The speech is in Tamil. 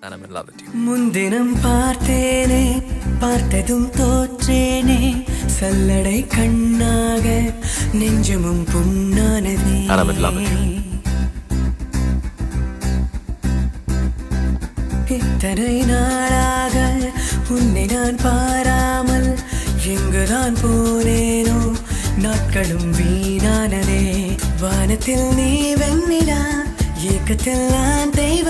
and I'm in love with you. முன்தினம் பார்த்தேனே பார்த்ததும் தோற்றேனே சல்லடை கண்ணாக நெஞ்சமும் புண்ணானதே And I'm in love with you. இத்தனை நாளாக உன்னை நான் பாராமல் எங்குதான் போனேனோ நாட்களும் வீணானதே வானத்தில் நீ வெண்ணிலா ஏக்கத்தில் நான் தெய்வ